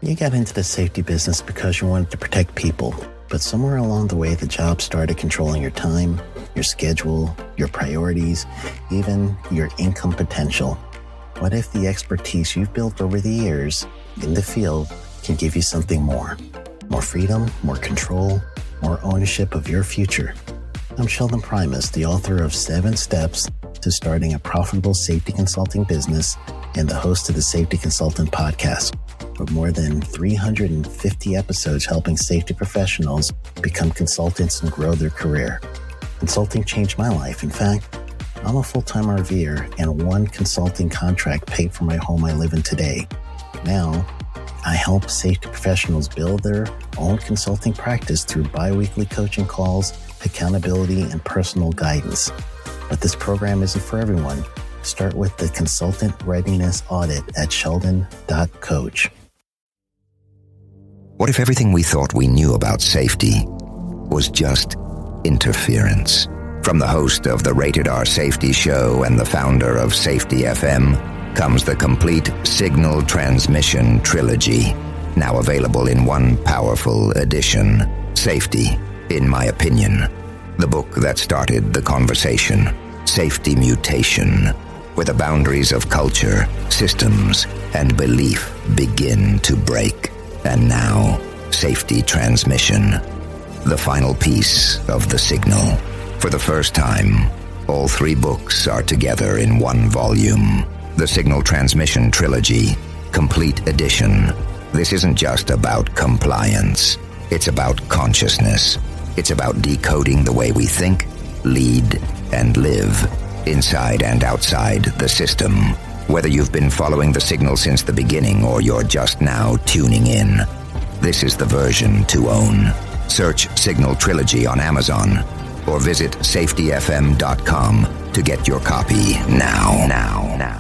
You got into the safety business because you wanted to protect people, but somewhere along the way, the job started controlling your time, your schedule, your priorities, even your income potential. What if the expertise you've built over the years in the field can give you something more? More freedom, more control, more ownership of your future. I'm Sheldon Primus, the author of 7 Steps to Starting a Profitable Safety Consulting Business and the host of the Safety Consultant Podcast, with more than 350 episodes helping safety professionals become consultants and grow their career. Consulting changed my life. In fact, I'm a full-time RVer, and one consulting contract paid for my home I live in today. Now, I help safety professionals build their own consulting practice through bi-weekly coaching calls, accountability, and personal guidance. But this program isn't for everyone. Start with the Consultant Readiness Audit at sheldon.coach. What if everything we thought we knew about safety was just interference? From the host of the Rated R Safety Show and the founder of Safety FM comes the complete Signal Transmission Trilogy, now available in one powerful edition. Safety, in my opinion, the book that started the conversation. Safety Mutation, where the boundaries of culture, systems, and belief begin to break. And now, Safety Transmission, the final piece of the signal. For the first time, all 3 books are together in one volume. The Signal Transmission Trilogy, Complete Edition. This isn't just about compliance. It's about consciousness. It's about decoding the way we think, lead, and live, inside and outside the system. Whether you've been following the signal since the beginning or you're just now tuning in, this is the version to own. Search Signal Trilogy on Amazon or visit safetyfm.com to get your copy now.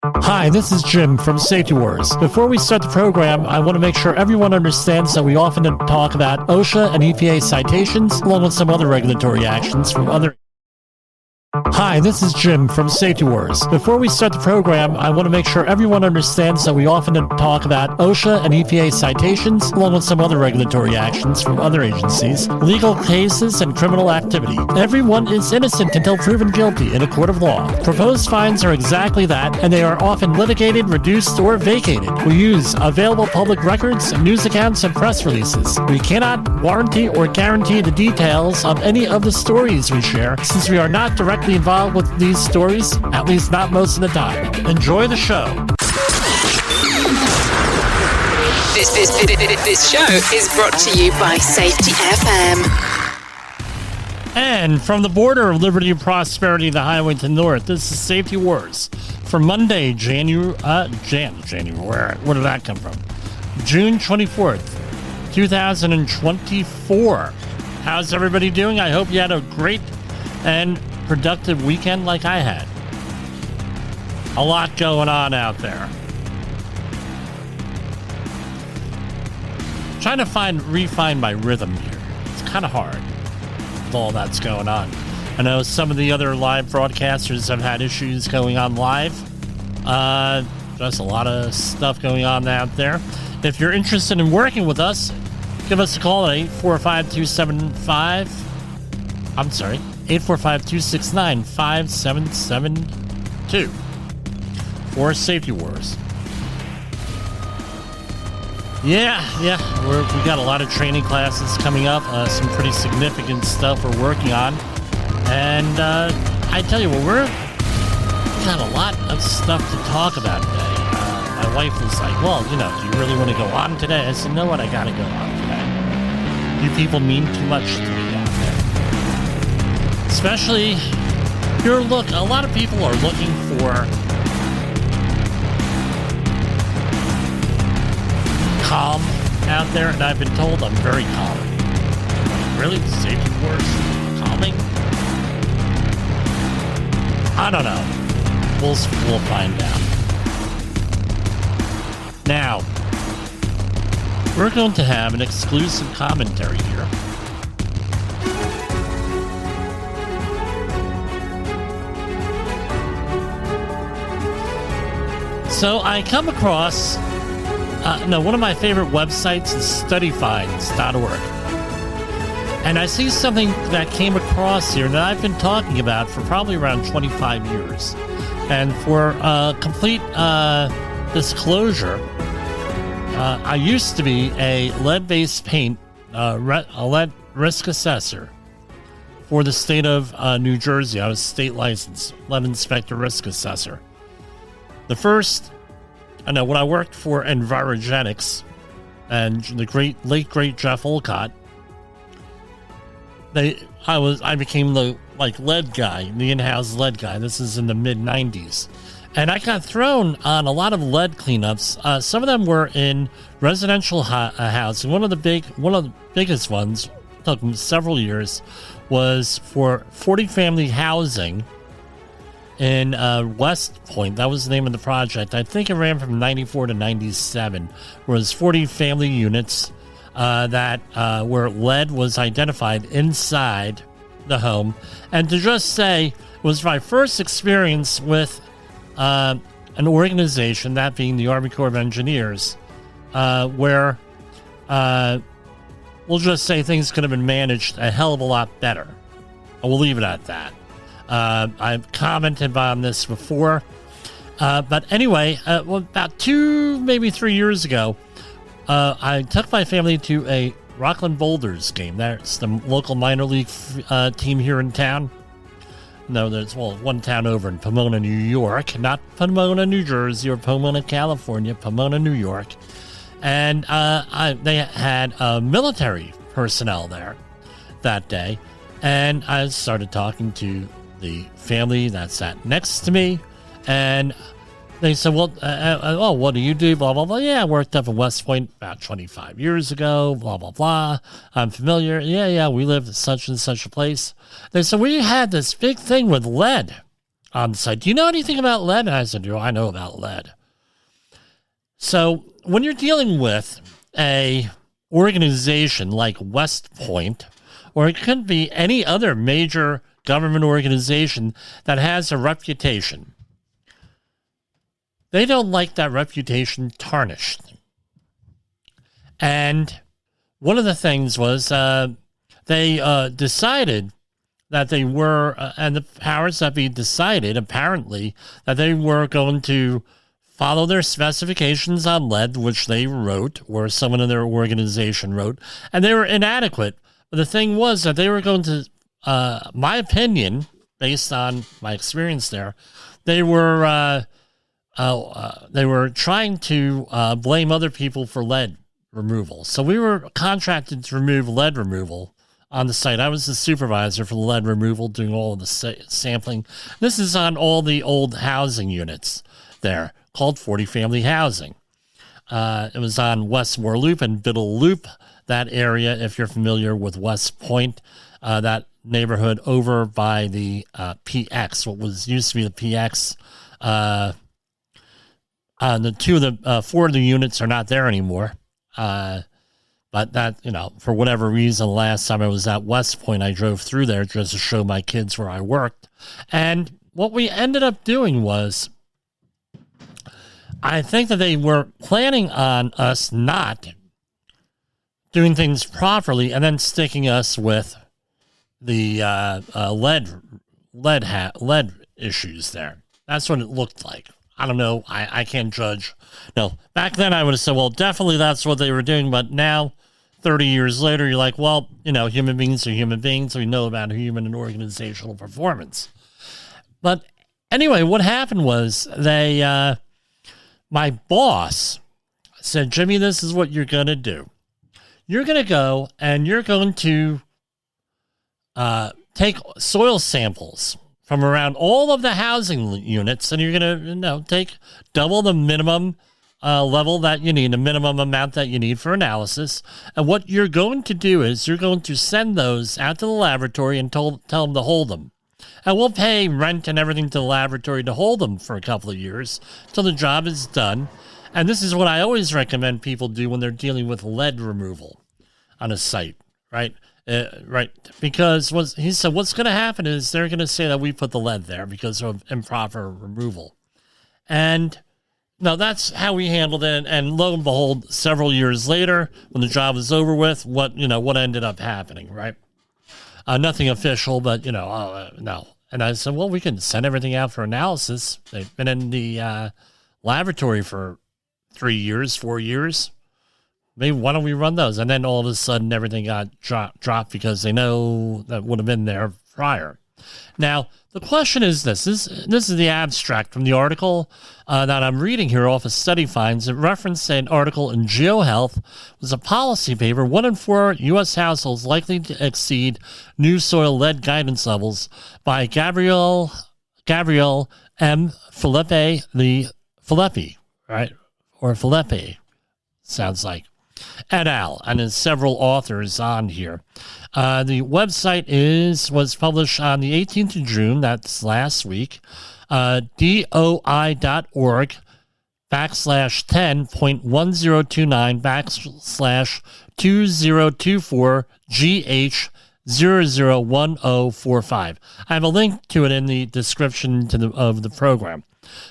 Hi, this is Jim from Safety Wars. Before we start the program, I want to make sure everyone understands that we often talk about OSHA and EPA citations, along with some other regulatory actions from other... Hi, this is Jim from Safety Wars. Before we start the program, I want to make sure everyone understands that we often talk about OSHA and EPA citations, along with some other regulatory actions from other agencies, legal cases, and criminal activity. Everyone is innocent until proven guilty in a court of law. Proposed fines are exactly that, and they are often litigated, reduced, or vacated. We use available public records, news accounts, and press releases. We cannot warranty or guarantee the details of any of the stories we share, since we are not directly involved with these stories, at least not most of the time. Enjoy the show. This show is brought to you by Safety FM. And from the border of liberty and prosperity, the highway to the north, this is Safety Wars for Monday, January, where did that come from? June 24th, 2024. How's everybody doing? I hope you had a great and productive weekend like I had. A lot going on out there. Trying to refine my rhythm here. It's kind of hard with all that's going on. I know some of the other live broadcasters have had issues going on live. Just a lot of stuff going on out there. If you're interested in working with us, give us a call at 845-269-5772 for Safety Wars. Yeah, we got a lot of training classes coming up, some pretty significant stuff we're working on. And I tell you what, we got a lot of stuff to talk about today. My wife was like, well, do you really want to go on today? I said, you know what, I got to go on today. You people mean too much to me out there. Especially, a lot of people are looking for calm out there, and I've been told I'm very calm. Really? Safety Wars? Calming? I don't know. We'll find out. Now, we're going to have an exclusive commentary here. So I come across, one of my favorite websites is studyfinds.org. And I see something that came across here that I've been talking about for probably around 25 years. And for complete disclosure, I used to be a lead-based paint, a lead risk assessor for the state of New Jersey. I was state licensed lead inspector risk assessor. The first, when I worked for Envirogenics and the late great Jeff Olcott, I became the lead guy, the in-house lead guy. This is in the mid-90s. And I got thrown on a lot of lead cleanups. Some of them were in residential housing. One of the biggest ones, took several years, was for 40 family housing in West Point. That was the name of the project. I think it ran from 94 to 97. It was 40 family units that where lead was identified inside the home. And to just say, it was my first experience with an organization, that being the Army Corps of Engineers, where we'll just say things could have been managed a hell of a lot better. I will leave it at that. I've commented on this before. But anyway, about 2, maybe 3 years ago, I took my family to a Rockland Boulders game. That's the local minor league team here in town. No, there's one town over in Pomona, New York, not Pomona, New Jersey, or Pomona, California, Pomona, New York. And they had military personnel there that day. And I started talking to the family that sat next to me. And they said, well, what do you do? Blah, blah, blah. Yeah, I worked up in West Point about 25 years ago, blah, blah, blah. I'm familiar. Yeah, we live in such and such a place. They said, we had this big thing with lead on site. Do you know anything about lead? And I said, I know about lead. So when you're dealing with a organization like West Point, or it could be any other major government organization that has a reputation, they don't like that reputation tarnished. And one of the things was they decided that they were, and the powers that be decided, apparently, that they were going to follow their specifications on lead, which they wrote, or someone in their organization wrote, and they were inadequate. But the thing was that they were going to, my opinion, based on my experience there, they were trying to blame other people for lead removal. So we were contracted to remove lead removal on the site. I was the supervisor for the lead removal, doing all of the sampling. This is on all the old housing units there, called 40 Family Housing. It was on Westmore Loop and Biddle Loop that area, if you're familiar with West Point, that neighborhood over by the PX, what was used to be the PX. Four of the units are not there anymore. But that, for whatever reason, last time I was at West Point, I drove through there just to show my kids where I worked. And what we ended up doing was, I think that they were planning on us not doing things properly and then sticking us with the lead issues there. That's what it looked like. I don't know. I can't judge. No, back then I would have said, well, definitely that's what they were doing. But now, 30 years later, you're like, well, human beings are human beings. We know about human and organizational performance. But anyway, what happened was my boss said, Jimmy, this is what you're going to do. You're going to go and you're going to take soil samples from around all of the housing units, and you're going to take double the minimum level that you need, the minimum amount that you need for analysis. And what you're going to do is you're going to send those out to the laboratory and tell them to hold them. And we'll pay rent and everything to the laboratory to hold them for a couple of years till the job is done. And this is what I always recommend people do when they're dealing with lead removal on a site, right? Right, because he said what's going to happen is they're going to say that we put the lead there because of improper removal. And no, that's how we handled it. And lo and behold, several years later, when the job was over with, what ended up happening, right? Nothing official, but, no. And I said, well, we can send everything out for analysis. They've been in the laboratory for 3 years, 4 years. Maybe why don't we run those? And then all of a sudden everything got dropped because they know that would have been there prior. Now, the question is this is the abstract from the article that I'm reading here off of Study Finds. It referenced an article in GeoHealth. It was a policy paper. 1 in 4 U.S. households likely to exceed new soil lead guidance levels by Gabrielle M. Filippi, right? Or Filippi, sounds like. Et al. And there's several authors on here. The website was published on the 18th of June, that's last week, doi.org /10.1029 /2024 GH001045. I have a link to it in the description of the program.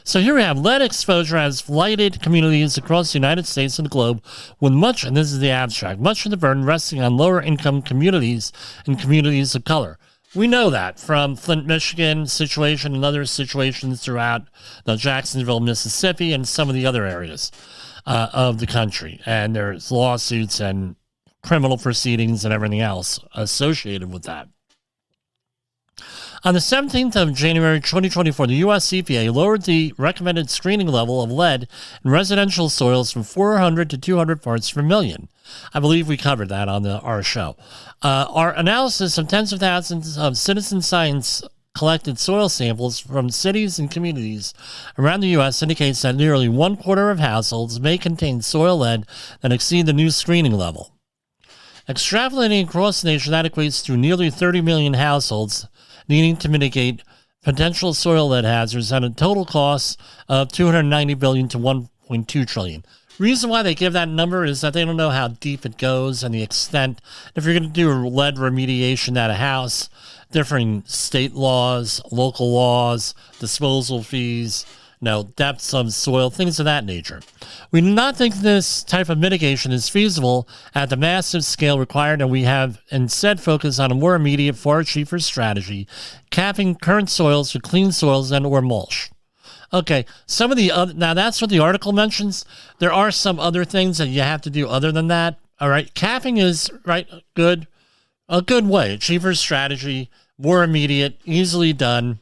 So here we have lead exposure has blighted communities across the United States and the globe, with much, and this is the abstract, much of the burden resting on lower income communities and communities of color. We know that from Flint, Michigan situation and other situations throughout Jacksonville, Mississippi, and some of the other areas of the country. And there's lawsuits and criminal proceedings and everything else associated with that. On the 17th of January 2024, the U.S. EPA lowered the recommended screening level of lead in residential soils from 400 to 200 parts per million. I believe we covered that on our show. Our analysis of tens of thousands of citizen science collected soil samples from cities and communities around the U.S. indicates that nearly 1/4 of households may contain soil lead that exceed the new screening level. Extrapolating across the nation, that equates to nearly 30 million households needing to mitigate potential soil lead hazards at a total cost of $290 billion to $1.2 trillion. Reason why they give that number is that they don't know how deep it goes and the extent. If you're going to do lead remediation at a house, differing state laws, local laws, disposal fees, depths of soil, things of that nature. We do not think this type of mitigation is feasible at the massive scale required, and we have instead focused on a more immediate, far cheaper strategy, capping current soils with clean soils and or mulch. Okay, some of the other, now that's what the article mentions. There are some other things that you have to do other than that. All right, capping is a good way, a cheaper strategy, more immediate, easily done,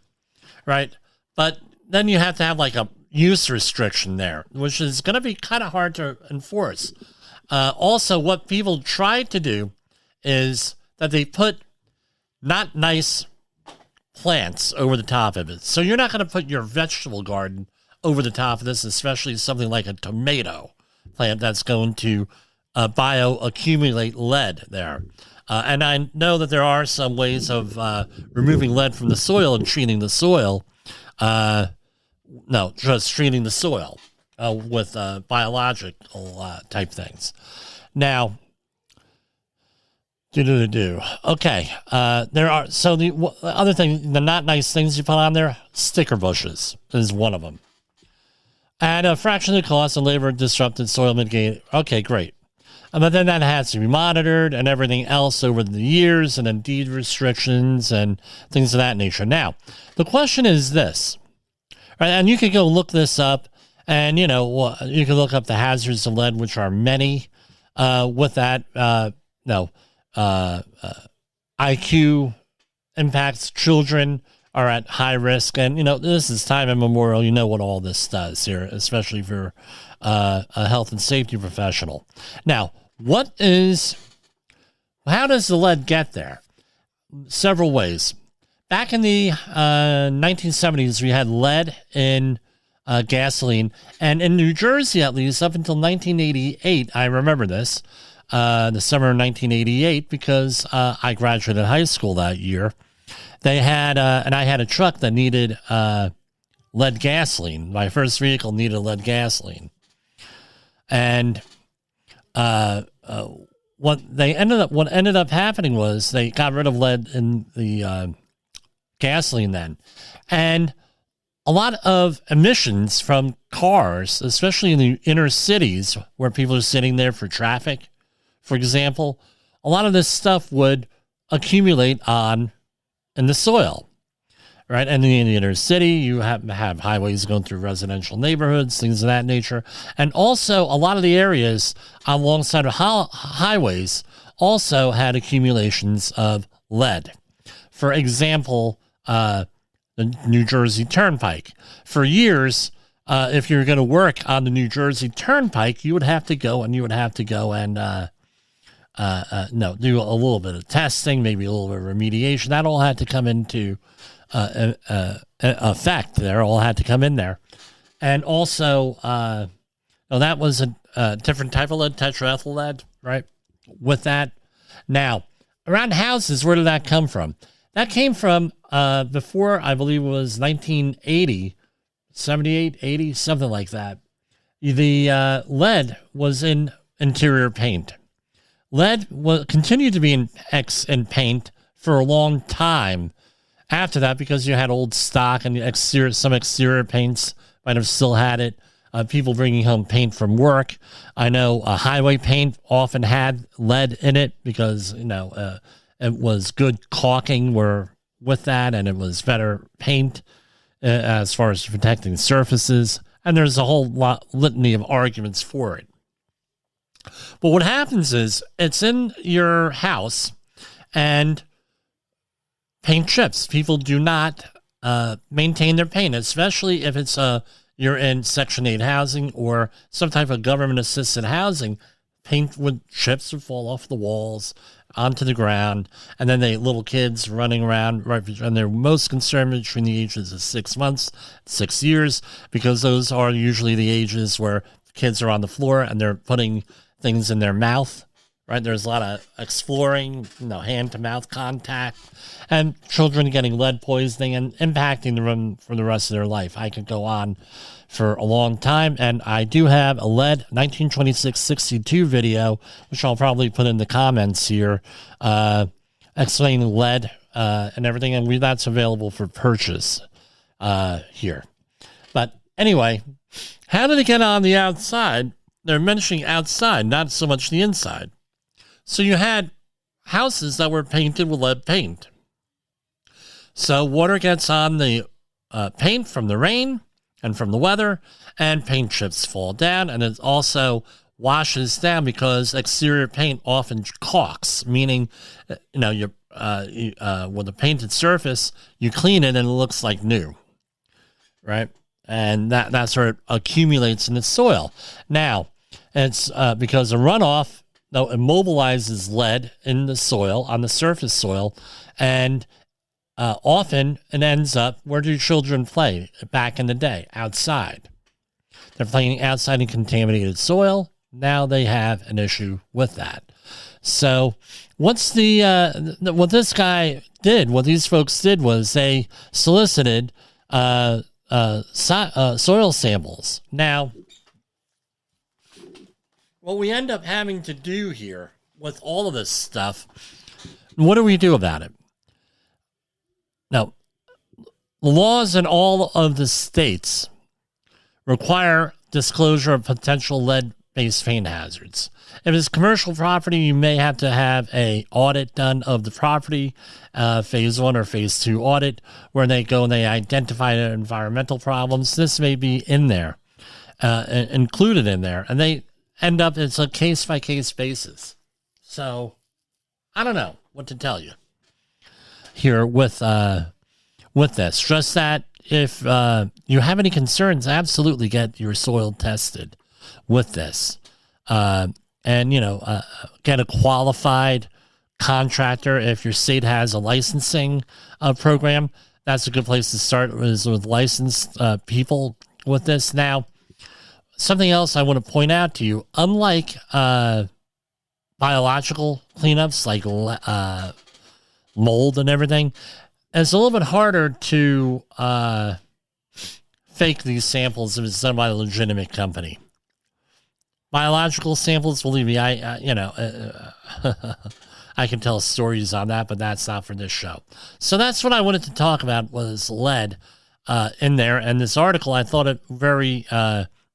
right? But then you have to have like a use restriction there, which is going to be kind of hard to enforce. Also, what people try to do is that they put not nice plants over the top of it. So you're not going to put your vegetable garden over the top of this, especially something like a tomato plant that's going to bioaccumulate lead there. And I know that there are some ways of removing lead from the soil and treating the soil. No, just treating the soil with biological type things. Now, okay. There are, so the other thing, the not nice things you put on there, sticker bushes is one of them. At a fraction of the cost of labor disrupted soil mitigation. Okay, great. But then that has to be monitored and everything else over the years, and then deed restrictions and things of that nature. Now, the question is this, right? And you can go look this up, and you can look up the hazards of lead, which are many. With that, IQ impacts, children are at high risk, and this is time immemorial. You know what all this does here, especially if you're a health and safety professional. Now, how does the lead get there? Several ways. Back in the 1970s, we had lead in gasoline, and in New Jersey, at least up until 1988, I remember this, the summer of 1988, because I graduated high school that year. They had, and I had a truck that needed lead gasoline. My first vehicle needed lead gasoline. And what ended up happening was they got rid of lead in the gasoline then, and a lot of emissions from cars, especially in the inner cities where people are sitting there for traffic, for example, a lot of this stuff would accumulate in the soil. Right, and in the inner city, you have highways going through residential neighborhoods, things of that nature. And also, a lot of the areas alongside of highways also had accumulations of lead. For example, the New Jersey Turnpike. For years, if you're going to work on the New Jersey Turnpike, you would have to go and do a little bit of testing, maybe a little bit of remediation. That all had to come into effect there, all had to come in there. And also, that was a different type of lead, tetraethyl lead, right? With that. Now, around houses, where did that come from? That came from before, I believe it was 1980, 78, 80, something like that. The lead was in interior paint. Lead continued to be in paint for a long time after that, because you had old stock and some exterior paints might have still had it. People bringing home paint from work. I know highway paint often had lead in it because, it was good caulking with that, and it was better paint as far as protecting surfaces. And there's a whole litany of arguments for it. But what happens is it's in your house and paint chips. People do not maintain their paint, especially if it's you're in Section 8 housing or some type of government-assisted housing. Paint chips would fall off the walls onto the ground, and then little kids running around, right? And they're most concerned between the ages of 6 months, 6 years, because those are usually the ages where kids are on the floor and they're putting things in their mouth, right? There's a lot of exploring, hand-to-mouth contact, and children getting lead poisoning and impacting them for the rest of their life. I could go on for a long time, and I do have a lead 1926-62 video, which I'll probably put in the comments here, explaining lead and everything, and that's available for purchase here. But anyway, how did it get on the outside? They're mentioning outside, not so much the inside. So you had houses that were painted with lead paint. So water gets on the paint from the rain and from the weather, and paint chips fall down, and it also washes down because exterior paint often caulks, meaning, with a painted surface, you clean it and it looks like new, right? And that's where it accumulates in the soil. Now, it's because the runoff, though, immobilizes lead in the soil, on the surface soil, and often it ends up, where do children play back in the day? Outside. They're playing outside in contaminated soil, Now they have an issue with that. So what's what this guy did, what these folks did was they solicited soil samples. Now, what we end up having to do here with all of this stuff, what do we do about it? Now, the laws in all of the states require disclosure of potential lead-based paint hazards. If it's commercial property, you may have to have an audit done of the property, phase 1 or phase 2 audit, where they go and they identify the environmental problems. This may be in there, included in there, and they end up, it's a case-by-case basis. So, I don't know what to tell you here with this. Just that if you have any concerns, absolutely get your soil tested with this. And, get a qualified contractor. If your state has a licensing program, that's a good place to start, is with licensed people with this. Now, something else I want to point out to you, unlike biological cleanups like mold and everything, it's a little bit harder to fake these samples if it's done by a legitimate company. Biological samples, believe me, I can tell stories on that, but that's not for this show. So that's what I wanted to talk about, was lead in there. And this article, I thought it very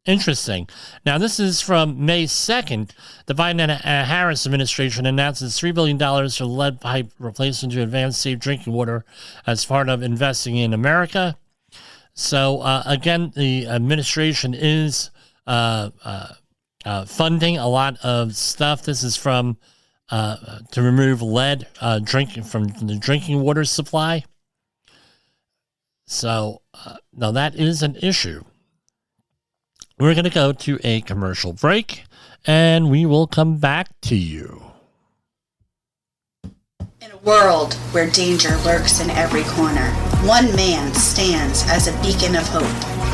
interesting. Now, this is from May 2nd. The Biden and Harris administration announces $3 billion for lead pipe replacement to advance safe drinking water as part of investing in America. So, again, the administration is funding a lot of stuff. This is from to remove lead drinking from the drinking water supply. So, now that is an issue. We're going to go to a commercial break, and we will come back to you. In a world where danger lurks in every corner, one man stands as a beacon of hope.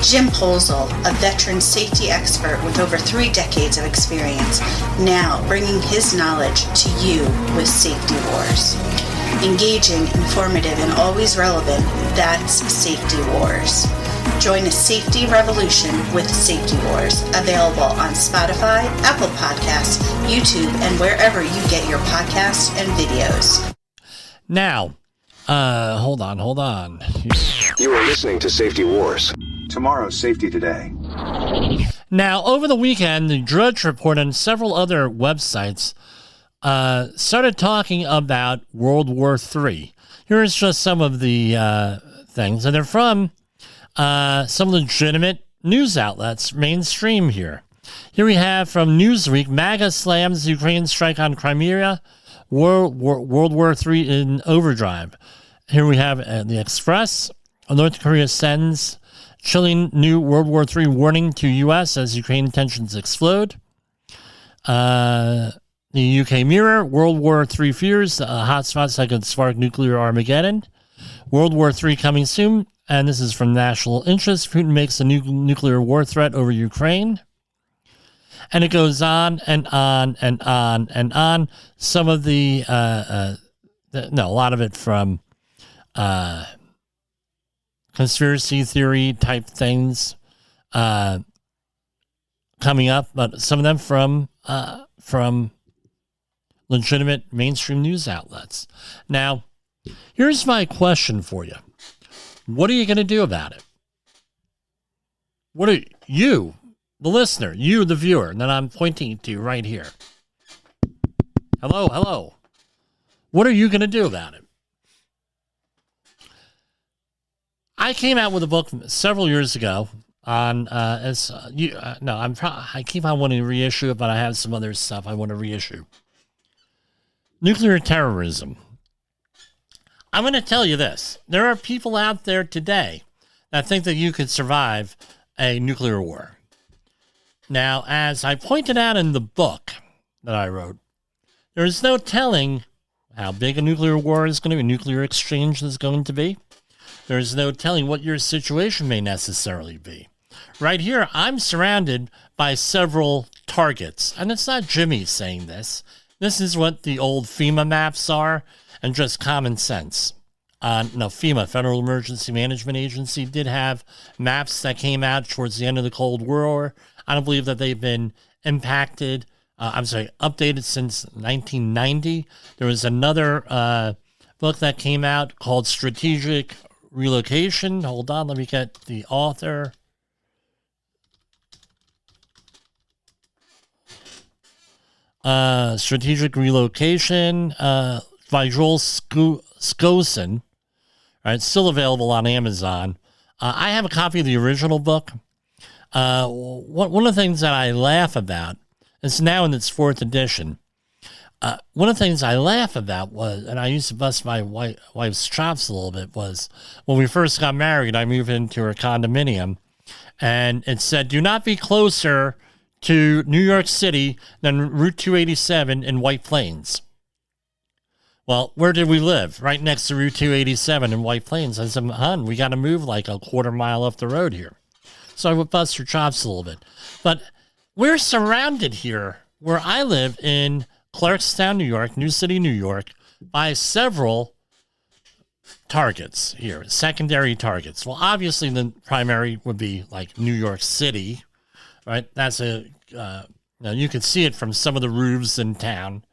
Jim Polzel, a veteran safety expert with over 3 decades of experience, now bringing his knowledge to you with Safety Wars. Engaging, informative, and always relevant, that's Safety Wars. Join a safety revolution with Safety Wars, available on Spotify, Apple Podcasts, YouTube, and wherever you get your podcasts and videos. Now, hold on. You are listening to Safety Wars. Tomorrow's Safety Today. Now, over the weekend, the Drudge Report and several other websites started talking about World War III. Here's just some of the things, and they're from some legitimate news outlets, mainstream here. Here we have from Newsweek, MAGA slams Ukraine strike on Crimea, World War III in overdrive. Here we have the Express, North Korea sends chilling new World War III warning to U.S. as Ukraine tensions explode. The UK Mirror, World War III fears, hotspots that could spark nuclear Armageddon. World War III coming soon. And this is from National Interest. Putin makes a new nuclear war threat over Ukraine. And it goes on and on and on and on. Some of a lot of it from conspiracy theory type things coming up, but some of them from legitimate mainstream news outlets. Now, here's my question for you. What are you going to do about it? What are you, the listener, you, the viewer, and then I'm pointing to you right here. Hello. What are you going to do about it? I came out with a book several years ago on I keep on wanting to reissue it, but I have some other stuff I want to reissue. Nuclear terrorism. I'm going to tell you this. There are people out there today that think that you could survive a nuclear war. Now, as I pointed out in the book that I wrote, there is no telling how big a nuclear war is going to be, a nuclear exchange is going to be. There is no telling what your situation may necessarily be. Right here, I'm surrounded by several targets. And it's not Jimmy saying this. This is what the old FEMA maps are, and just common sense. FEMA, Federal Emergency Management Agency, did have maps that came out towards the end of the Cold War. I don't believe that they've been updated since 1990. There was another book that came out called Strategic Relocation. Hold on, let me get the author. Strategic Relocation by Joel Skosen. All right, still available on Amazon. I have a copy of the original book. One of the things that I laugh about, it's now in its 4th edition. One of the things I laugh about was, and I used to bust my wife's chops a little bit, was when we first got married, I moved into her condominium, and it said, do not be closer to New York City than Route 287 in White Plains. Well, where did we live? Right next to Route 287 in White Plains. I said, hon, we got to move like a quarter mile up the road here. So I would bust her chops a little bit. But we're surrounded here, where I live in Clarkstown, New York, New City, New York, by several targets here, secondary targets. Well, obviously the primary would be like New York City, right? That's you can see it from some of the roofs in town.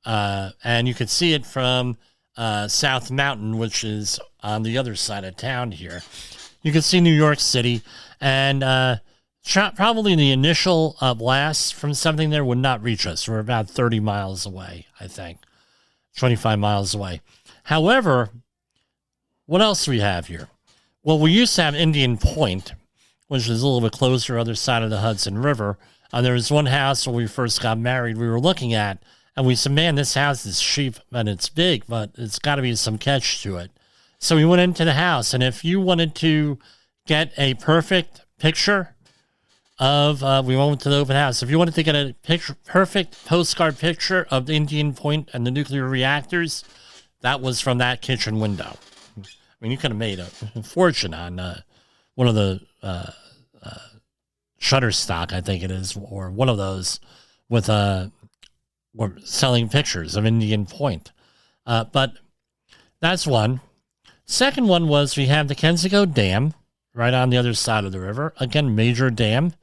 And you can see it from South Mountain, which is on the other side of town here. You can see New York City, and probably the initial blast from something there would not reach us. We're about 30 miles away, I think, 25 miles away. However, what else do we have here? Well, we used to have Indian Point, which is a little bit closer, other side of the Hudson River. There was one house when we first got married we were looking at, and we said, man, this house is cheap and it's big, but it's got to be some catch to it. So we went into the house, and if you wanted to get a perfect picture of, we went to the open house. If you wanted to get a perfect postcard picture of the Indian Point and the nuclear reactors, that was from that kitchen window. I mean, you could have made a fortune on one of the Shutterstock, I think it is, or one of those with we're selling pictures of Indian Point. But that's one. Second one was we have the Kensico Dam right on the other side of the river. Again, major dam,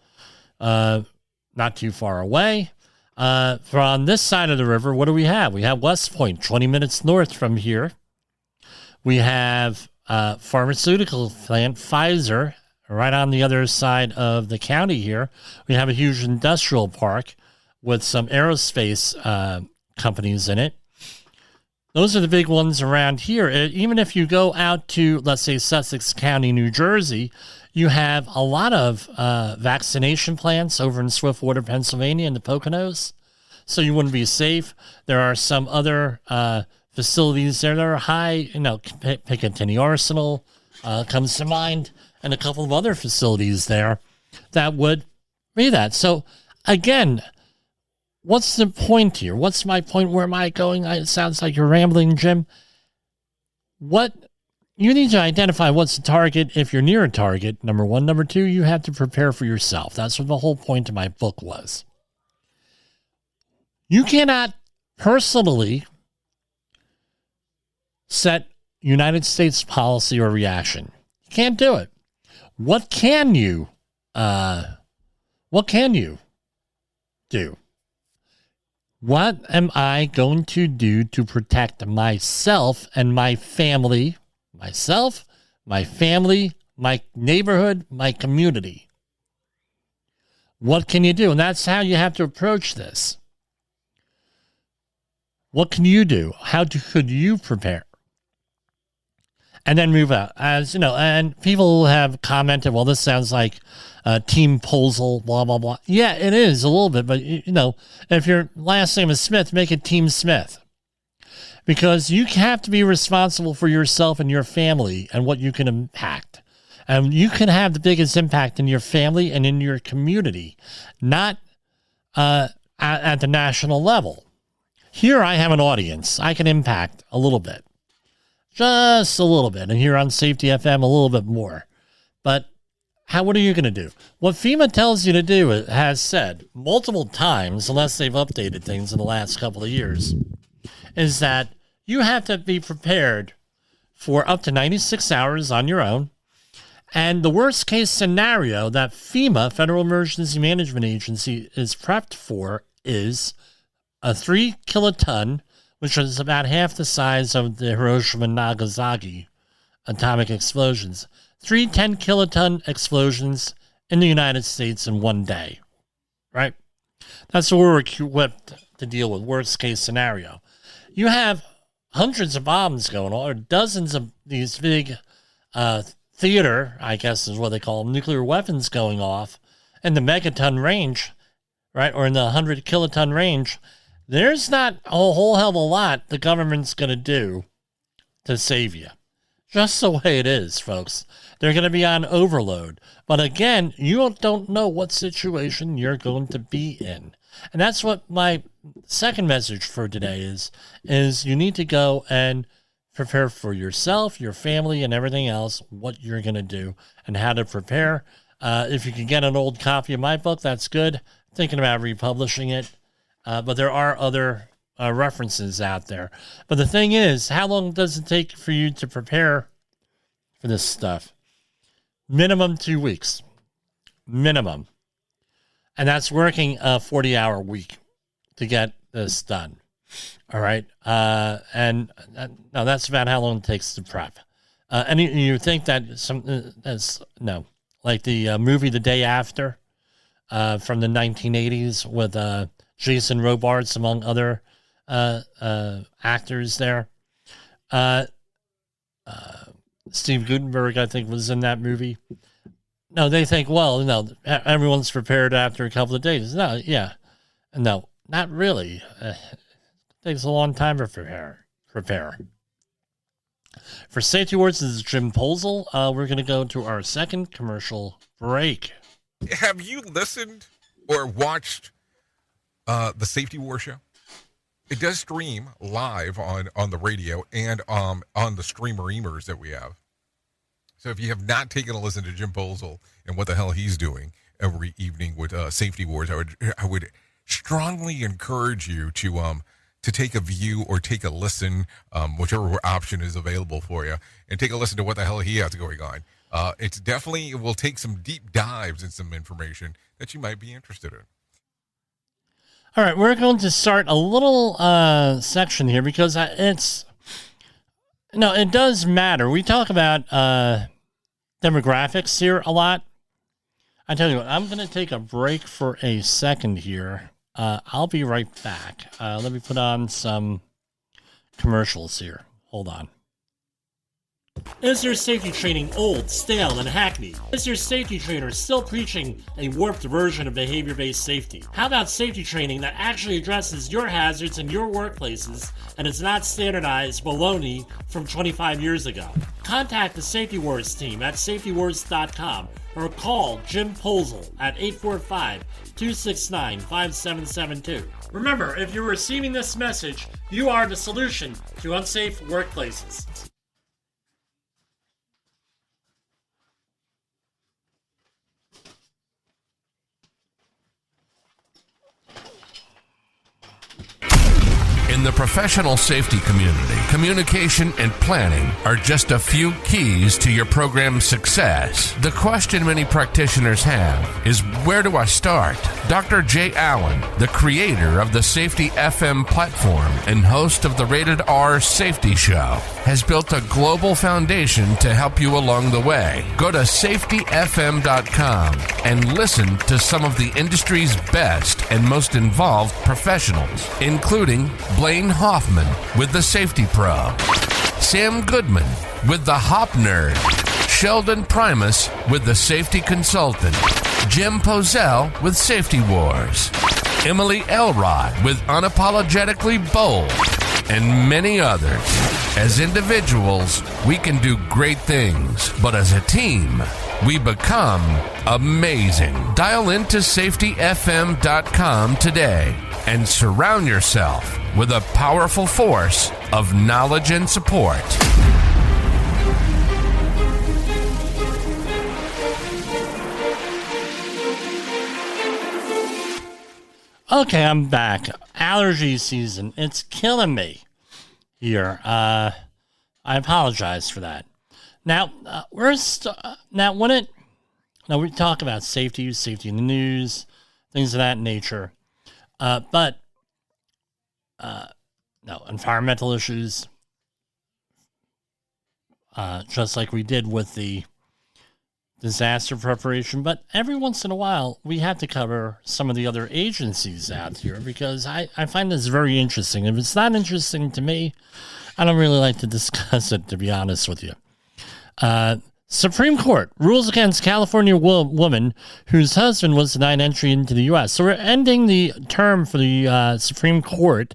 not too far away. From this side of the river, what do we have? We have West Point, 20 minutes north from here. We have pharmaceutical plant, Pfizer, right on the other side of the county here. We have a huge industrial park with some aerospace companies in it. Those are the big ones around here. Even if you go out to, let's say, Sussex County, New Jersey, you have a lot of vaccination plants over in Swiftwater, Pennsylvania, in the Poconos. So you wouldn't be safe. There are some other facilities there that are high, Picatinny Arsenal comes to mind, and a couple of other facilities there that would be that. So, again, what's the point here? What's my point? Where am I going? It sounds like you're rambling, Jim. What you need to identify what's the target if you're near a target, number one. Number two, you have to prepare for yourself. That's what the whole point of my book was. You cannot personally set United States policy or reaction. You can't do it. What can you do? What am I going to do to protect myself and my family? Myself, my family, my neighborhood, my community. What can you do? And that's how you have to approach this. What can you do? How could you prepare? And then move out. As you know, and people have commented, well, this sounds like team Posel, blah, blah, blah. Yeah, it is a little bit, but if your last name is Smith, make it Team Smith. Because you have to be responsible for yourself and your family and what you can impact. And you can have the biggest impact in your family and in your community, not at the national level. Here I have an audience. I can impact a little bit. Just a little bit. And here on Safety FM, a little bit more. But what are you going to do? What FEMA tells you to do, it has said multiple times, unless they've updated things in the last couple of years, is that you have to be prepared for up to 96 hours on your own. And the worst case scenario that FEMA, Federal Emergency Management Agency, is prepped for is a 3 kiloton, which is about half the size of the Hiroshima and Nagasaki atomic explosions. 3 10-kiloton explosions in the United States in one day, right? That's what we're equipped to deal with, worst case scenario. You have hundreds of bombs going on, or dozens of these big theater, I guess is what they call them, nuclear weapons going off in the megaton range, right, or in the 100-kiloton range. There's not a whole hell of a lot the government's going to do to save you. Just the way it is, folks. They're going to be on overload. But again, you don't know what situation you're going to be in. And that's what my second message for today is you need to go and prepare for yourself, your family, and everything else, what you're going to do and how to prepare. If you can get an old copy of my book, that's good. Thinking about republishing it. But there are other references out there. But the thing is, how long does it take for you to prepare for this stuff? Minimum 2 weeks. Minimum. And that's working a 40-hour week to get this done. All right. And no, that's about how long it takes to prep. And you think that like the movie The Day After from the 1980s with Jason Robards, among other actors there. Steve Gutenberg, I think, was in that movie. No, they think, well, no, everyone's prepared after a couple of days. No, yeah. No, not really. It takes a long time to prepare. For Safety Words, this is Jim Posel. We're going to go to our second commercial break. Have you listened or watched the Safety War Show? It does stream live on the radio and on the streamer-emers that we have. So if you have not taken a listen to Jim Posel and what the hell he's doing every evening with Safety Wars, I would strongly encourage you to take a view or take a listen, whichever option is available for you, and take a listen to what the hell he has going on. It will take some deep dives and some information that you might be interested in. All right, we're going to start a little section here because it does matter. We talk about demographics here a lot. I tell you what, I'm going to take a break for a second here. I'll be right back. Let me put on some commercials here. Hold on. Is your safety training old, stale, and hackneyed? Is your safety trainer still preaching a warped version of behavior-based safety? How about safety training that actually addresses your hazards in your workplaces and is not standardized baloney from 25 years ago? Contact the Safety Wars team at safetywars.com or call Jim Posel at 845-269-5772. Remember, if you're receiving this message, you are the solution to unsafe workplaces. In the professional safety community, communication and planning are just a few keys to your program's success. The question many practitioners have is, where do I start? Dr. Jay Allen, the creator of the Safety FM platform and host of the Rated R Safety Show, has built a global foundation to help you along the way. Go to safetyfm.com and listen to some of the industry's best and most involved professionals, including Blaine Hoffman with the Safety Pro, Sam Goodman with the Hop Nerd, Sheldon Primus with the Safety Consultant, Jim Posel with Safety Wars, Emily Elrod with Unapologetically Bold, and many others. As individuals, we can do great things, but as a team, we become amazing. Dial into safetyfm.com today and surround yourself with a powerful force of knowledge and support. Okay, I'm back. Allergy season. It's killing me here. I apologize for that. Now, now we talk about safety in the news, things of that nature. But environmental issues, just like we did with the disaster preparation. But every once in a while, we have to cover some of the other agencies out here because I find this very interesting. If it's not interesting to me, I don't really like to discuss it, to be honest with you. Supreme Court rules against California woman whose husband was denied entry into the U.S. So we're ending the term for the Supreme Court,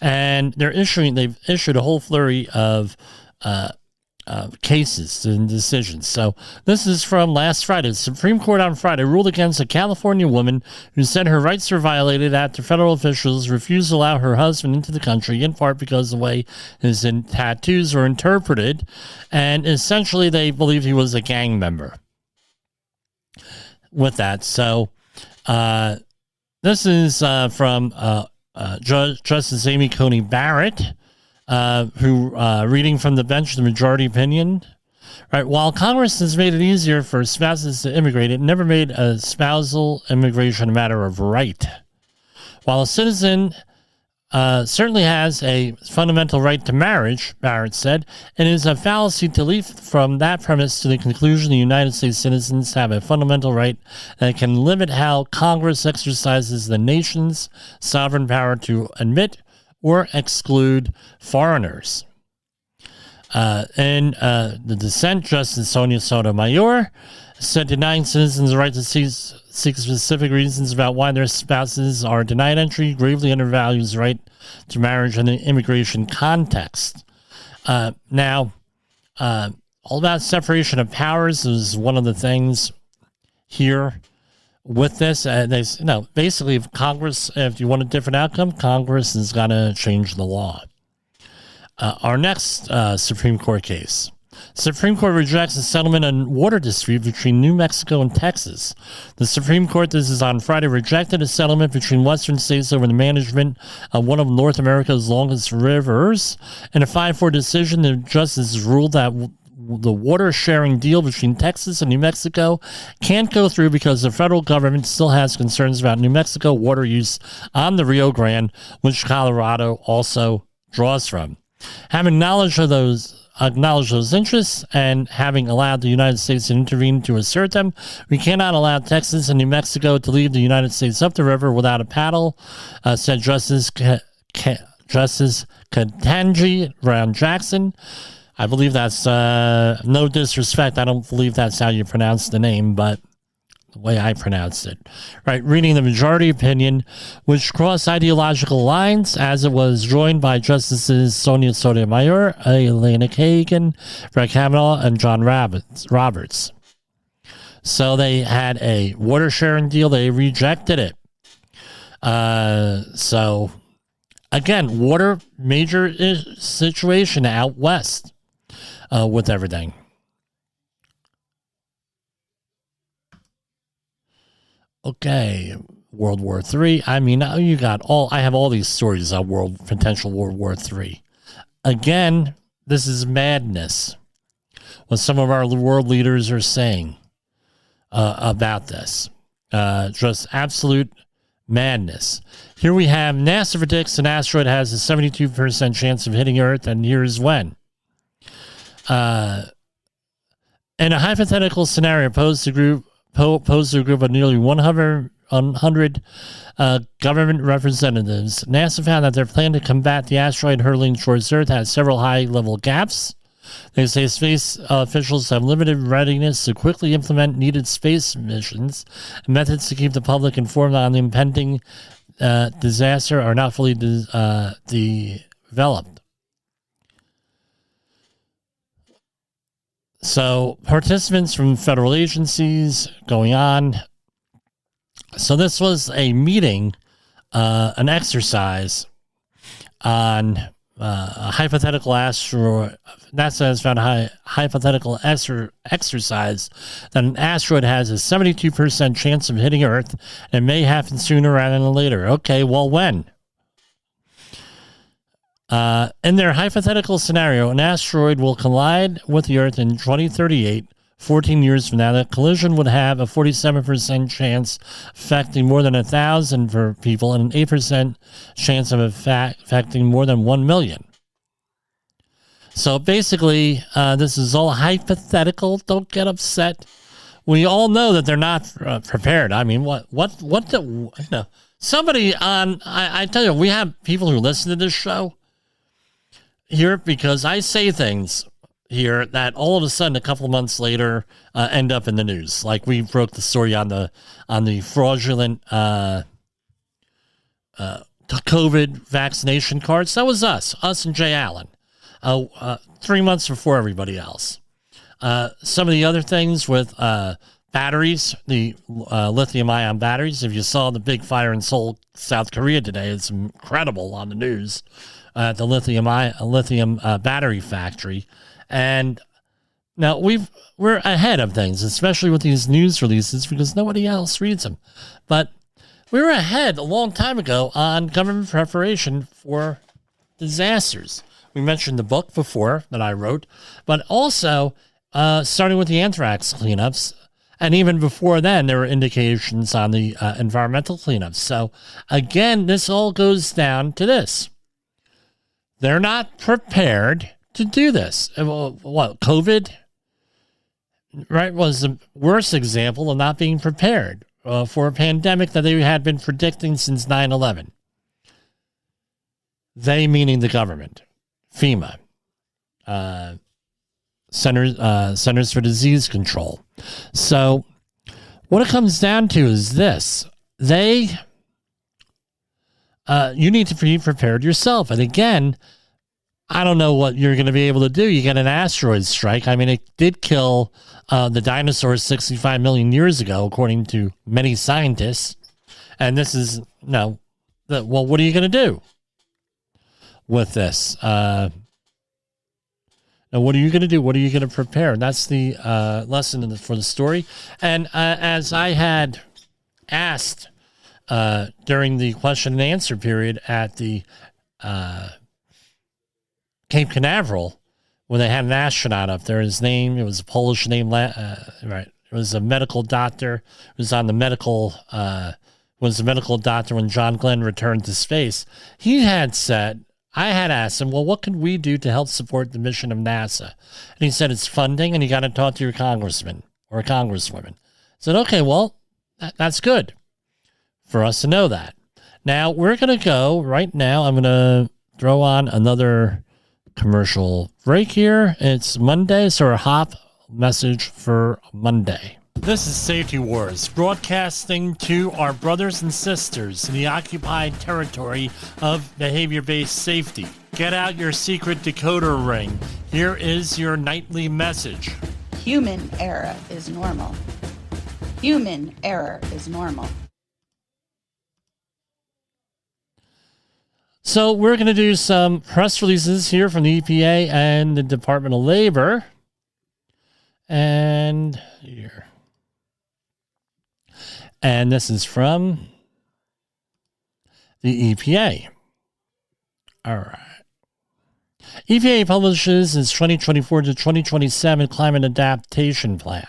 and they've issued a whole flurry of cases and decisions. So this is from last Friday. The Supreme Court on Friday ruled against a California woman who said her rights were violated after federal officials refused to allow her husband into the country, in part because of the way his tattoos were interpreted, and essentially they believed he was a gang member. With that, so this is from Justice Amy Coney Barrett, who reading from the bench the majority opinion. Right, while Congress has made it easier for spouses to immigrate, it never made a spousal immigration a matter of right. While a citizen certainly has a fundamental right to marriage, Barrett said, it is a fallacy to leap from that premise to the conclusion the United States citizens have a fundamental right that can limit how Congress exercises the nation's sovereign power to admit or exclude foreigners. In the dissent, Justice Sonia Sotomayor said denying citizens the right to seek specific reasons about why their spouses are denied entry gravely undervalues the right to marriage in the immigration context. Now, all about separation of powers is one of the things here with this. Basically, if you want a different outcome, Congress has got to change the law. Our next Supreme Court case. Supreme Court rejects a settlement on water dispute between New Mexico and Texas. The Supreme Court, this is on Friday, rejected a settlement between Western states over the management of one of North America's longest rivers. In a 5-4 decision, the justices ruled that the water sharing deal between Texas and New Mexico can't go through because the federal government still has concerns about New Mexico water use on the Rio Grande, which Colorado also draws from. Having acknowledged those interests and having allowed the United States to intervene to assert them, we cannot allow Texas and New Mexico to leave the United States up the river without a paddle, said Justice Ketanji Brown Jackson. I believe that's, no disrespect, I don't believe that's how you pronounce the name, but the way I pronounced it. Right, reading the majority opinion, which crossed ideological lines, as it was joined by Justices Sonia Sotomayor, Elena Kagan, Brett Kavanaugh, and John Roberts. So they had a water sharing deal. They rejected it. So, again, water major situation out west with everything. Okay, World War III. I mean, I have all these stories of potential World War III. Again, this is madness. What some of our world leaders are saying about this. Just absolute madness. Here we have NASA predicts an asteroid has a 72% chance of hitting Earth, and here's when. In a hypothetical scenario posed to a group of nearly 100 government representatives, NASA found that their plan to combat the asteroid hurtling towards Earth has several high-level gaps. They say space officials have limited readiness to quickly implement needed space missions, and methods to keep the public informed on the impending disaster are not fully developed. So, participants from federal agencies going on. So, this was a meeting, an exercise on a hypothetical asteroid. NASA has found a hypothetical exercise that an asteroid has a 72% chance of hitting Earth and may happen sooner rather than later. Okay, well, when? In their hypothetical scenario, an asteroid will collide with the Earth in 2038, 14 years from now. The collision would have a 47% chance affecting more than 1,000 people and an 8% chance of affecting more than 1 million. So basically, this is all hypothetical. Don't get upset. We all know that they're not prepared. I mean, somebody on, I tell you, we have people who listen to this show here because I say things here that all of a sudden a couple of months later end up in the news. Like we broke the story on the fraudulent COVID vaccination cards. That was us and Jay Allen. 3 months before everybody else. Some of the other things with batteries, the lithium-ion batteries. If you saw the big fire in Seoul, South Korea today, it's incredible on the news. The lithium battery factory, and now we're ahead of things, especially with these news releases because nobody else reads them. But we were ahead a long time ago on government preparation for disasters. We mentioned the book before that I wrote, but also starting with the anthrax cleanups. And even before then, there were indications on the environmental cleanups. So again, this all goes down to this. They're not prepared to do this. What, COVID, right, was the worst example of not being prepared for a pandemic that they had been predicting since 9/11. They meaning the government. FEMA, Centers for Disease Control. So what it comes down to is this. You need to be prepared yourself. And again, I don't know what you're going to be able to do. You get an asteroid strike. I mean, it did kill the dinosaurs 65 million years ago, according to many scientists. And this is, well, what are you going to do with this? Now, what are you going to do? What are you going to prepare? That's the lesson for the story. And as I had asked during the question and answer period at the Cape Canaveral, when they had an astronaut up there, his name, it was a Polish name, right? It was a medical doctor. It was on the medical, was a medical doctor when John Glenn returned to space. He had said, I had asked him, well, what can we do to help support the mission of NASA? And he said, it's funding, and you got to talk to your congressman or congresswoman. I said, okay, well, that's good for us to know that. Now, we're going to go right now. I'm going to throw on another commercial break here. It's Monday, so our hop message for Monday. This is Safety Wars, broadcasting to our brothers and sisters in the occupied territory of behavior-based safety. Get out your secret decoder ring. Here is your nightly message. Human error is normal. Human error is normal. So we're going to do some press releases here from the EPA and the Department of Labor. And here. And this is from the EPA. All right. EPA publishes its 2024 to 2027 Climate Adaptation Plan.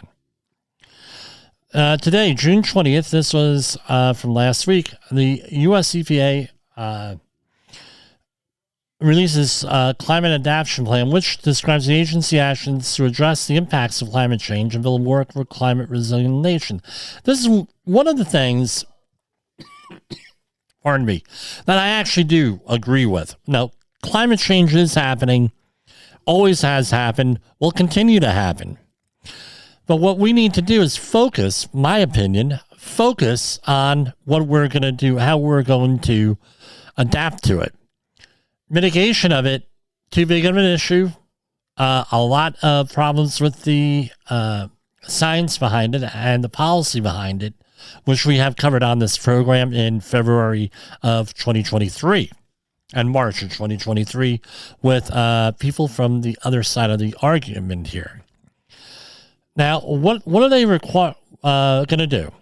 Today, June 20th, this was from last week, the U.S. EPA releases a Climate Adaptation Plan, which describes the agency actions to address the impacts of climate change and build a more climate resilient nation. This is one of the things, pardon me, that I actually do agree with. No, climate change is happening, always has happened, will continue to happen. But what we need to do is focus, my opinion, focus on what we're going to do, how we're going to adapt to it. Mitigation of it, too big of an issue. A lot of problems with the science behind it and the policy behind it, which we have covered on this program in February of 2023. and March of 2023 with people from the other side of the argument here. Now, what are they going to do?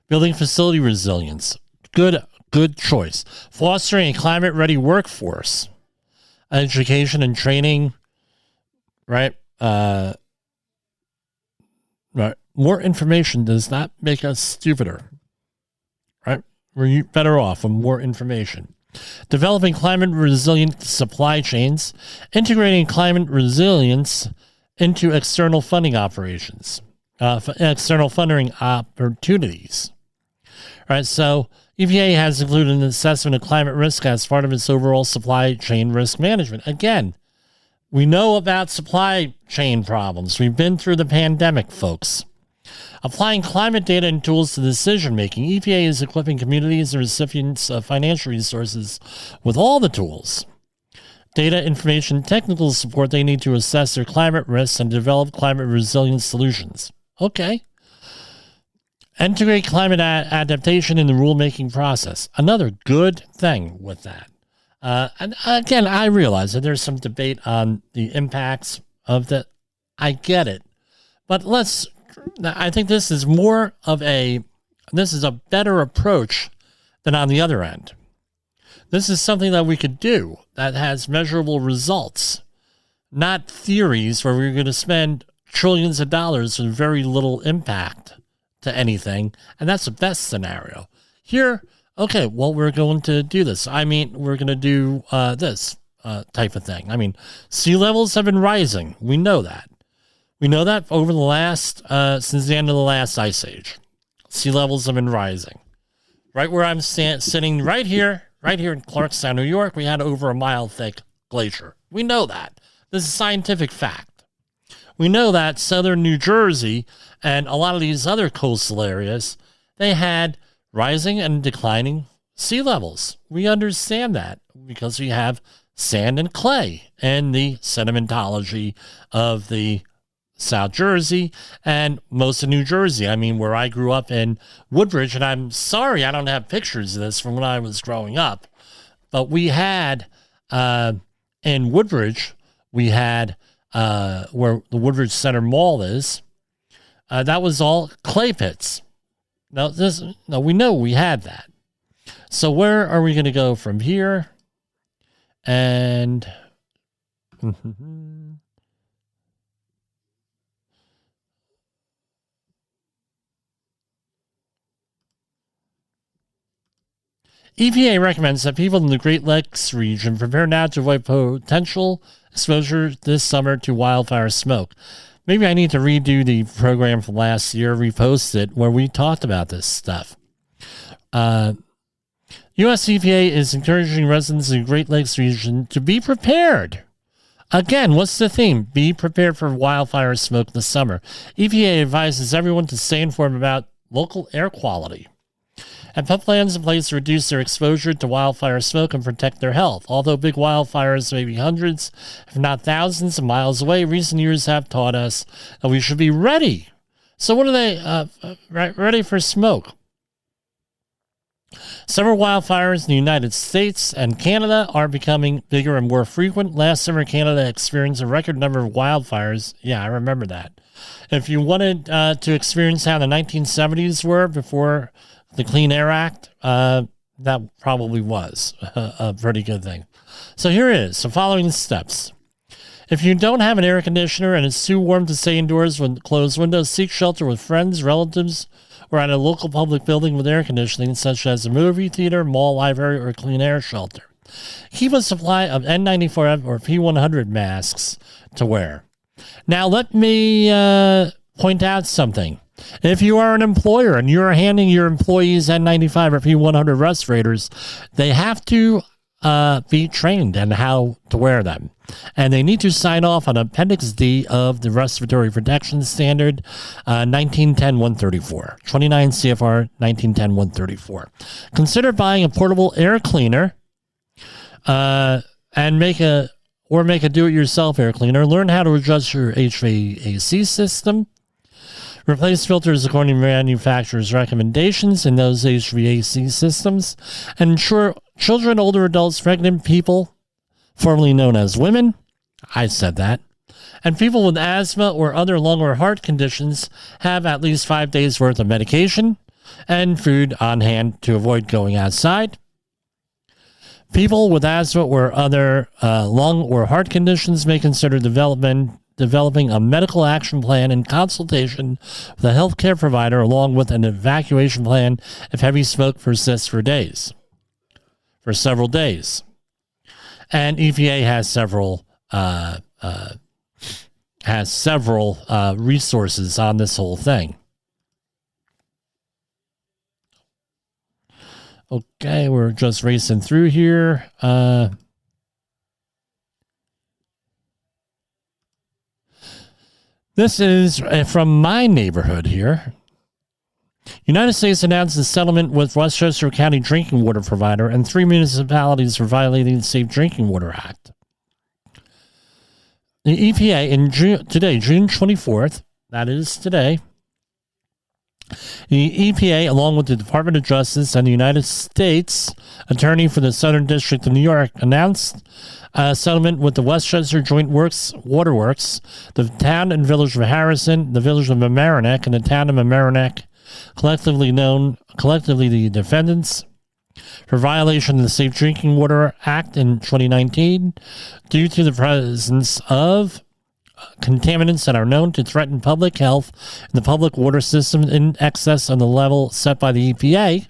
Building facility resilience. Good choice. Fostering a climate-ready workforce. Education and training. Right? Right. More information does not make us stupider. Right? We're better off with more information. Developing climate-resilient supply chains. Integrating climate resilience into external funding operations. External funding opportunities. All right, so EPA has included an assessment of climate risk as part of its overall supply chain risk management. Again, we know about supply chain problems. We've been through the pandemic, folks. Applying climate data and tools to decision-making, EPA is equipping communities and recipients of financial resources with all the tools, data, information, technical support they need to assess their climate risks and develop climate resilient solutions. Okay. Integrate climate adaptation in the rulemaking process. Another good thing with that. And again, I realize that there's some debate on the impacts of that. I get it. But I think this is a better approach than on the other end. This is something that we could do that has measurable results, not theories where we're going to spend trillions of dollars with very little impact to anything. And that's the best scenario. Here, okay, well, we're going to do this. I mean, we're going to do this type of thing. I mean, sea levels have been rising. We know that. We know that over the last, since the end of the last ice age. Sea levels have been rising. Right where I'm sitting right here in Clarkstown, New York, we had over a mile thick glacier. We know that. This is scientific fact. We know that southern New Jersey and a lot of these other coastal areas, they had rising and declining sea levels. We understand that because we have sand and clay and the sedimentology of the South Jersey and most of New Jersey. I mean, where I grew up in Woodbridge, and I'm sorry I don't have pictures of this from when I was growing up, but we had in Woodbridge, we had where the Woodbridge Center Mall is, that was all clay pits. Now, we know we had that. So where are we going to go from here? And EPA recommends that people in the Great Lakes region prepare now to avoid potential exposure this summer to wildfire smoke. Maybe I need to redo the program from last year, repost it, where we talked about this stuff. U.S. EPA is encouraging residents in the Great Lakes region to be prepared. Again, what's the theme? Be prepared for wildfire smoke this summer. EPA advises everyone to stay informed about local air quality and put plans in place to reduce their exposure to wildfire smoke and protect their health. Although big wildfires may be hundreds, if not thousands of miles away, recent years have taught us that we should be ready. So what are they, ready for smoke? Several wildfires in the United States and Canada are becoming bigger and more frequent. Last summer, Canada experienced a record number of wildfires. Yeah, I remember that. If you wanted to experience how the 1970s were before the Clean Air Act, that probably was a pretty good thing. So here it is. So following the steps. If you don't have an air conditioner and it's too warm to stay indoors with closed windows, seek shelter with friends, relatives, or at a local public building with air conditioning, such as a movie theater, mall, library, or clean air shelter. Keep a supply of N95 or P100 masks to wear. Now, let me point out something. If you are an employer and you're handing your employees N95 or P100 respirators, they have to be trained on how to wear them. And they need to sign off on Appendix D of the Respiratory Protection Standard 1910-134, 29 CFR 1910-134. Consider buying a portable air cleaner and make a do-it-yourself air cleaner. Learn how to adjust your HVAC system. Replace filters according to manufacturers' recommendations in those HVAC systems. And ensure children, older adults, pregnant people, formerly known as women, I said that, and people with asthma or other lung or heart conditions have at least 5 days worth of medication and food on hand to avoid going outside. People with asthma or other lung or heart conditions may consider developing a medical action plan in consultation with a healthcare provider, along with an evacuation plan if heavy smoke persists for several days. And EPA has several resources on this whole thing. Okay, we're just racing through here. This is from my neighborhood here. United States announced a settlement with Westchester County drinking water provider and 3 municipalities for violating the Safe Drinking Water Act. The EPA, today, June 24th, that is today, the EPA, along with the Department of Justice and the United States Attorney for the Southern District of New York, announced a settlement with the Westchester Joint Waterworks, the town and village of Harrison, the village of Mamaroneck, and the town of Mamaroneck, collectively the defendants, for violation of the Safe Drinking Water Act in 2019 due to the presence of contaminants that are known to threaten public health in the public water system in excess of the level set by the EPA.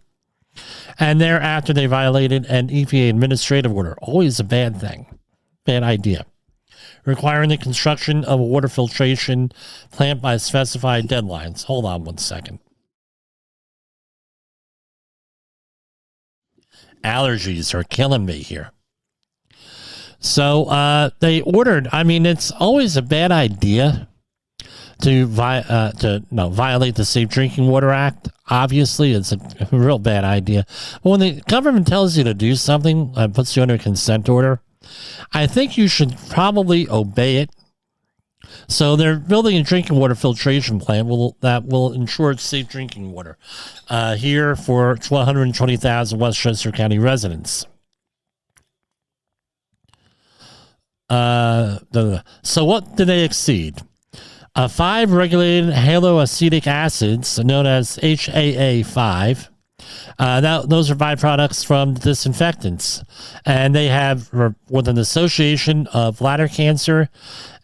And thereafter, they violated an EPA administrative order. Always a bad thing. Bad idea. Requiring the construction of a water filtration plant by specified deadlines. Hold on one second. Allergies are killing me here. So they ordered, it's always a bad idea to violate the Safe Drinking Water Act. Obviously, it's a real bad idea. But when the government tells you to do something and puts you under a consent order, I think you should probably obey it. So they're building a drinking water filtration plant that will ensure safe drinking water here for 120,000 Westchester County residents. So what did they exceed? 5 regulated haloacetic acids, known as HAA5. Those are byproducts from disinfectants, and they have with an association of bladder cancer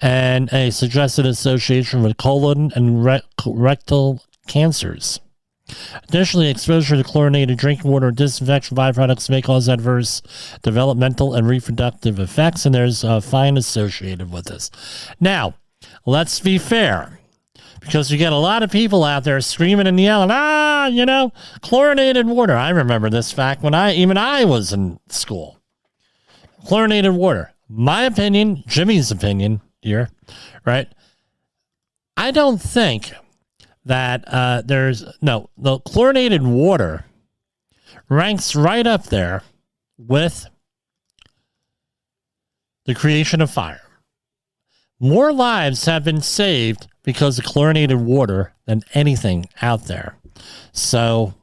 and a suggested association with colon and rectal cancers. Additionally, exposure to chlorinated drinking water or disinfection byproducts may cause adverse developmental and reproductive effects, and there's a fine associated with this. Now, let's be fair, because you get a lot of people out there screaming and yelling, chlorinated water. I remember this fact when I was in school. Chlorinated water. My opinion, Jimmy's opinion here, right? I don't think that the chlorinated water ranks right up there with the creation of fire. More lives have been saved because of chlorinated water than anything out there. So,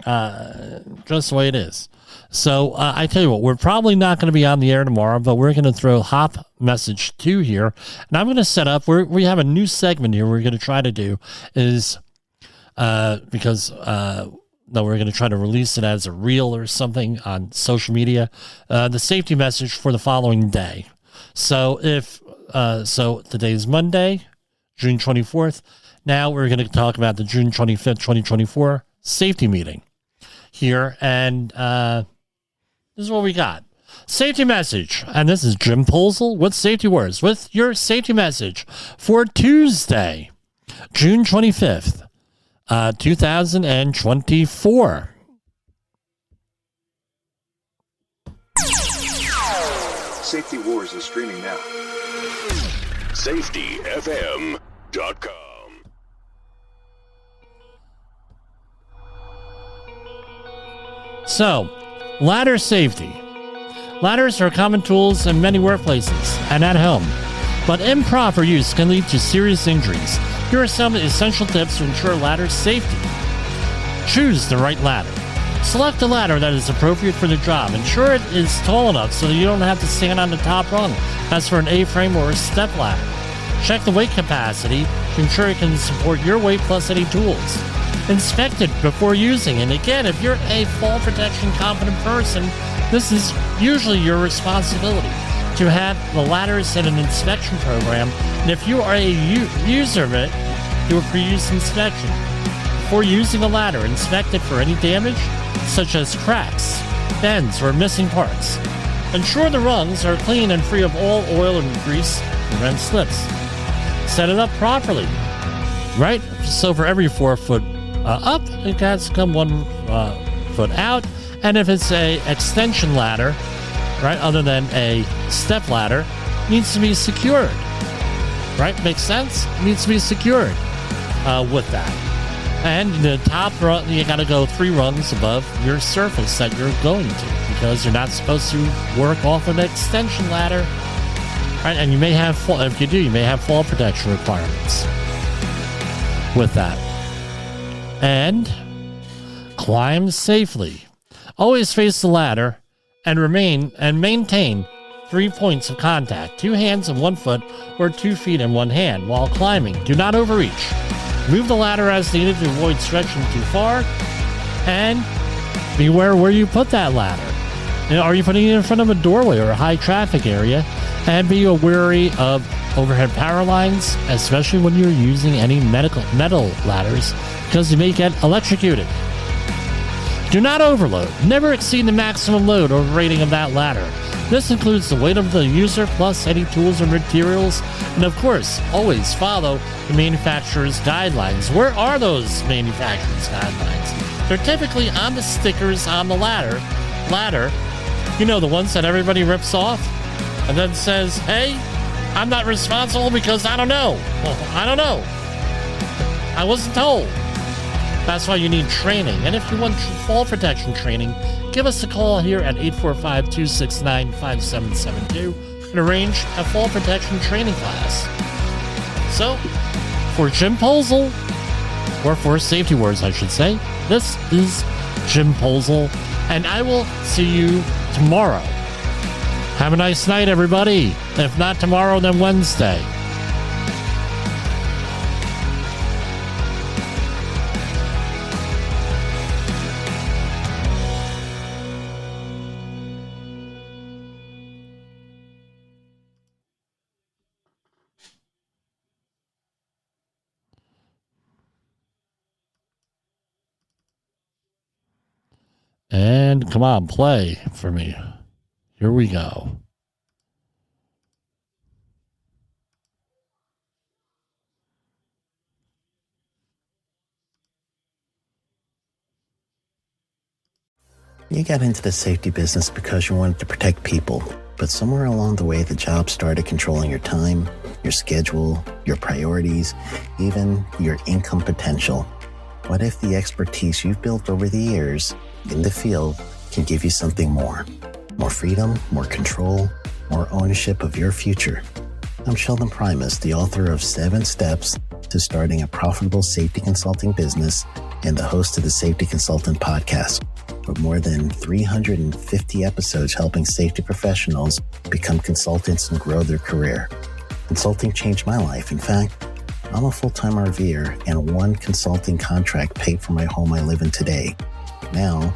just the way it is. So, I tell you what, we're probably not going to be on the air tomorrow, but we're going to throw Hop Message 2 here. And I'm going to set up, we have a new segment here we're going to try to do is, we're going to try to release it as a reel or something on social media, the safety message for the following day. So, so today's Monday, June 24th. Now we're going to talk about the June 25th, 2024 safety meeting here. And this is what we got. Safety message. And this is Jim Polzel with Safety Words with your safety message for Tuesday, June 25th, 2024. Safety Wars is streaming now. SafetyFM.com. So, ladder safety. Ladders are common tools in many workplaces and at home, but improper use can lead to serious injuries, Here are some essential tips to ensure ladder safety. Choose the right ladder. Select a ladder that is appropriate for the job. Ensure it is tall enough so that you don't have to stand on the top rung. That's for an A-frame or a step ladder. Check the weight capacity to ensure it can support your weight plus any tools. Inspect it before using. And again, if you're a fall protection competent person, this is usually your responsibility to have the ladders in an inspection program. And if you are a user of it, do a pre-use inspection. Before using a ladder, inspect it for any damage, such as cracks, bends, or missing parts. Ensure the rungs are clean and free of all oil and grease to prevent slips. Set it up properly, right? So for every 4 foot up, it has to come 1 foot out. And if it's a extension ladder, right, other than a step ladder, needs to be secured, right? Makes sense? Needs to be secured with that. And the top rung, you got to go 3 rungs above your surface that you're going to, because you're not supposed to work off an extension ladder, right? And you may have, if you do, you may have fall protection requirements with that. And climb safely. Always face the ladder and maintain 3 points of contact, 2 hands and 1 foot, or 2 feet and 1 hand while climbing. Do not overreach. Move the ladder as needed to avoid stretching too far, and beware where you put that ladder. Are you putting it in front of a doorway or a high traffic area? And be wary of overhead power lines, especially when you're using any metal ladders, because you may get electrocuted. Do not overload. Never exceed the maximum load or rating of that ladder. This includes the weight of the user plus any tools or materials. And of course, always follow the manufacturer's guidelines. Where are those manufacturer's guidelines? They're typically on the stickers on the ladder. You know, the ones that everybody rips off and then says, hey, I'm not responsible because I don't know. Well, I don't know. I wasn't told. That's why you need training. And if you want fall protection training, give us a call here at 845-269-5772 and arrange a fall protection training class. So, for Jim Posel, or for Safety Wars, I should say, this is Jim Posel, and I will see you tomorrow. Have a nice night, everybody. If not tomorrow, then Wednesday. And come on, play for me. Here we go. You got into the safety business because you wanted to protect people, but somewhere along the way, the job started controlling your time, your schedule, your priorities, even your income potential. What if the expertise you've built over the years in the field can give you something more? More freedom, more control, more ownership of your future. I'm Sheldon Primus, the author of 7 Steps to Starting a Profitable Safety Consulting Business and the host of the Safety Consultant Podcast, with more than 350 episodes helping safety professionals become consultants and grow their career. Consulting changed my life. In fact, I'm a full-time RVer, and 1 consulting contract paid for my home I live in today. Now,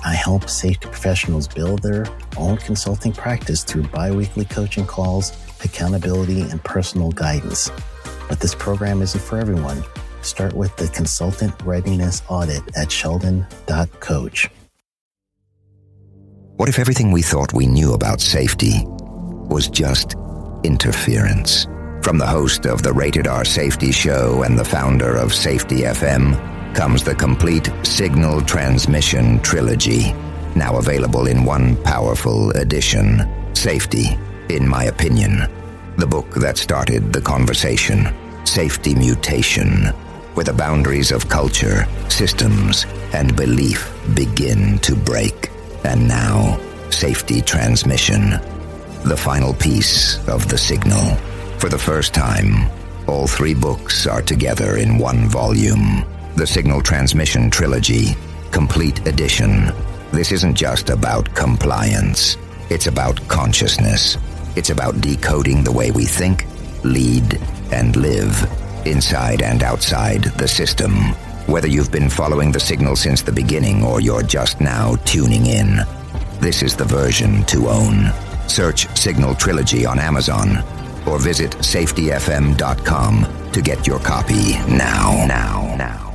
I help safety professionals build their own consulting practice through bi-weekly coaching calls, accountability, and personal guidance. But this program isn't for everyone. Start with the Consultant Readiness Audit at sheldon.coach. What if everything we thought we knew about safety was just interference? From the host of the Rated R Safety Show and the founder of Safety FM comes the complete signal transmission trilogy, now available in one powerful edition. Safety, in my opinion, the book that started the conversation. Safety Mutation, where the boundaries of culture, systems, and belief begin to break. And now, Safety Transmission, the final piece of the signal. For the first time, All 3 books are together in one volume. The Signal Transmission Trilogy, Complete Edition. This isn't just about compliance. It's about consciousness. It's about decoding the way we think, lead, and live, inside and outside the system. Whether you've been following the signal since the beginning or you're just now tuning in, this is the version to own. Search Signal Trilogy on Amazon or visit safetyfm.com to get your copy now.